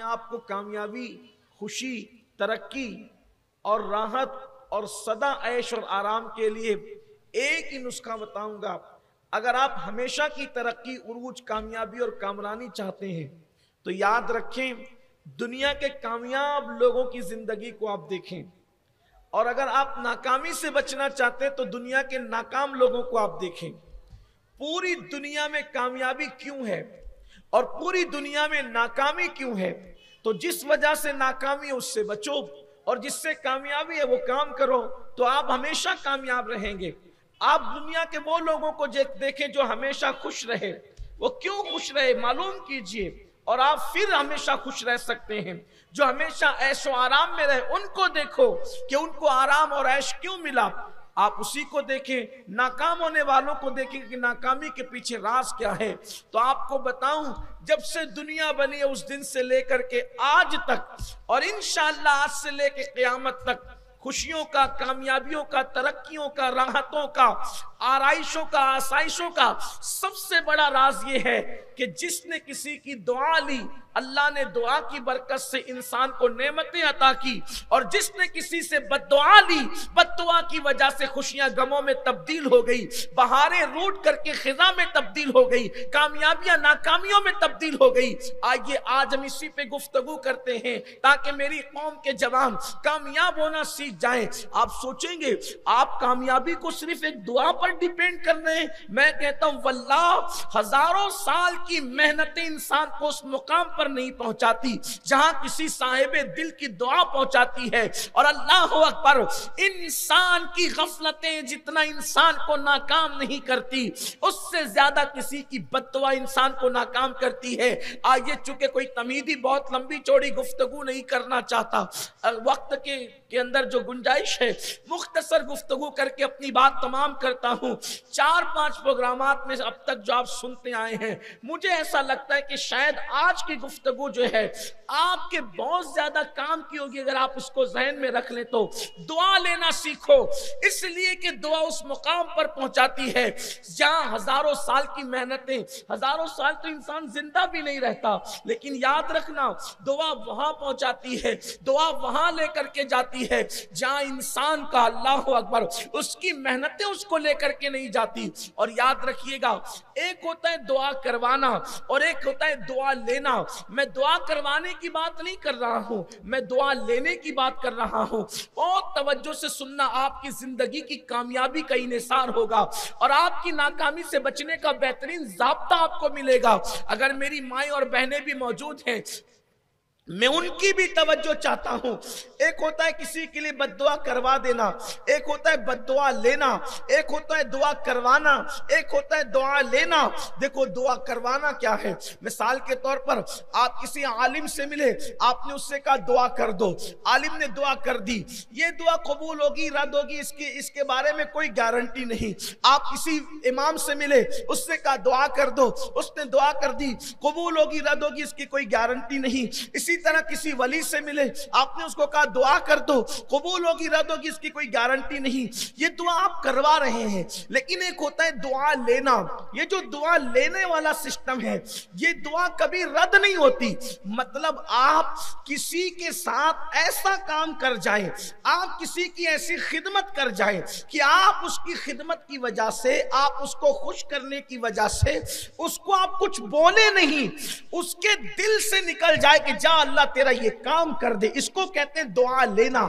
میں آپ کو کامیابی، خوشی، ترقی اور راحت اور سدا عیش اور آرام کے لیے ایک ہی نسخہ بتاؤں گا۔ اگر آپ ہمیشہ کی ترقی، عروج، کامیابی اور کامرانی چاہتے ہیں تو یاد رکھیں، دنیا کے کامیاب لوگوں کی زندگی کو آپ دیکھیں، اور اگر آپ ناکامی سے بچنا چاہتے ہیں تو دنیا کے ناکام لوگوں کو آپ دیکھیں۔ پوری دنیا میں کامیابی کیوں ہے اور پوری دنیا میں ناکامی کیوں ہے؟ تو جس وجہ سے ناکامی ہے اس سے بچو، اور جس سے کامیابی ہے وہ کام کرو، تو آپ ہمیشہ کامیاب رہیں گے۔ آپ دنیا کے وہ لوگوں کو دیکھیں جو ہمیشہ خوش رہے، وہ کیوں خوش رہے معلوم کیجئے، اور آپ پھر ہمیشہ خوش رہ سکتے ہیں۔ جو ہمیشہ عیش و آرام میں رہے ان کو دیکھو کہ ان کو آرام اور عیش کیوں ملا، آپ اسی کو دیکھیں۔ ناکام ہونے والوں کو دیکھیں کہ ناکامی کے پیچھے راز کیا ہے۔ تو آپ کو بتاؤں، جب سے دنیا بنی ہے اس دن سے لے کر کے آج تک، اور انشاءاللہ آج سے لے کے قیامت تک، خوشیوں کا، کامیابیوں کا، ترقیوں کا، راحتوں کا، آرائشوں کا، آسائشوں کا سب سے بڑا راز یہ ہے کہ جس نے کسی کی دعا لی، اللہ نے دعا کی برکت سے انسان کو نعمتیں عطا کی، اور جس نے کسی سے بد دعا لی، بد دعا کی وجہ سے خوشیاں غموں میں تبدیل ہو گئی، بہاریں روٹ کر کے خزاں میں تبدیل ہو گئی، کامیابیاں ناکامیوں میں تبدیل ہو گئی۔ آئیے آج ہم اسی پہ گفتگو کرتے ہیں تاکہ میری قوم کے جوان کامیاب ہونا سیکھ جائیں۔ آپ سوچیں گے آپ کامیابی کو صرف ایک دعا پر ڈیپینڈ کر رہے ہیں؟ میں کہتا ہوں واللہ ہزاروں سال کی محنتیں انسان کو اس مقام پر نہیں پہنچاتی جہاں کسی صاحب دل کی دعا پہنچاتی ہے۔ اور اللہ اکبر، انسان کی غفلتیں جتنا انسان کو ناکام نہیں کرتی، اس سے زیادہ کسی کی بد دعا انسان کو ناکام کرتی ہے۔ آئیے، چونکہ کوئی تمیدی بہت لمبی چوڑی گفتگو نہیں کرنا چاہتا، وقت کے اندر جو گنجائش ہے مختصر گفتگو کر کے اپنی بات تمام کرتا ہوں۔ 4-5 پروگرامات میں اب تک جو آپ سنتے آئے ہیں، مجھے ایسا لگتا ہے کہ شاید آج کی گفتگو جو ہے آپ کے بہت زیادہ کام کی ہوگی اگر آپ اس کو ذہن میں رکھ لیں تو۔ دعا لینا سیکھو، اس لیے کہ دعا اس مقام پر پہنچاتی ہے جہاں ہزاروں سال کی محنتیں، ہزاروں سال تو انسان زندہ بھی نہیں رہتا، لیکن یاد رکھنا دعا وہاں پہنچاتی ہے، دعا وہاں لے کر کے جاتی ہے جہاں انسان کا، اللہ اکبر، اس کی محنتیں اس کو لے کر کے نہیں جاتی۔ اور یاد رکھیے گا، ایک ہوتا ہے دعا کروانا اور ایک ہوتا ہے دعا لینا۔ میں دعا کروانے کی بات نہیں کر رہا ہوں، میں دعا لینے کی بات کر رہا ہوں۔ بہت توجہ سے سننا، آپ کی زندگی کی کامیابی کا انحصار ہوگا اور آپ کی ناکامی سے بچنے کا بہترین ضابطہ آپ کو ملے گا۔ اگر میری مائیں اور بہنیں بھی موجود ہیں، میں ان کی بھی توجہ چاہتا ہوں۔ ایک ہوتا ہے کسی کے لیے بد دعا کروا دینا، ایک ہوتا ہے بد دعا لینا، ایک ہوتا ہے دعا کروانا، ایک ہوتا ہے دعا لینا۔ دیکھو دعا کروانا کیا ہے؟ مثال کے طور پر آپ کسی عالم سے ملے، آپ نے اس سے کہا دعا کر دو، عالم نے دعا کر دی، یہ دعا قبول ہوگی رد ہوگی اس کے بارے میں کوئی گارنٹی نہیں۔ آپ کسی امام سے ملے، اس سے کہا دعا کر دو، اس نے دعا کر دی، قبول ہوگی رد ہوگی اس کی کوئی گارنٹی نہیں۔ اسی طرح کسی ولی سے ملے، آپ نے اس کو کہا دعا کر دو، قبول ہوگی رد ہوگی اس کی کوئی گارنٹی نہیں۔ یہ دعا آپ کروا رہے ہیں، لیکن ایک ہوتا ہے دعا لینا۔ یہ جو دعا لینے والا سسٹم ہے، یہ دعا کبھی رد نہیں ہوتی۔ مطلب آپ کسی کے ساتھ ایسا کام کر جائیں، آپ کسی کی ایسی خدمت کر جائیں کہ آپ اس کی خدمت کی وجہ سے، آپ اس کو خوش کرنے کی وجہ سے اس کو آپ کچھ بولے نہیں، اس کے دل سے نکل جائے کہ جا اللہ تیرا یہ کام کر دے۔ اس کو کہتے ہیں دعا لینا۔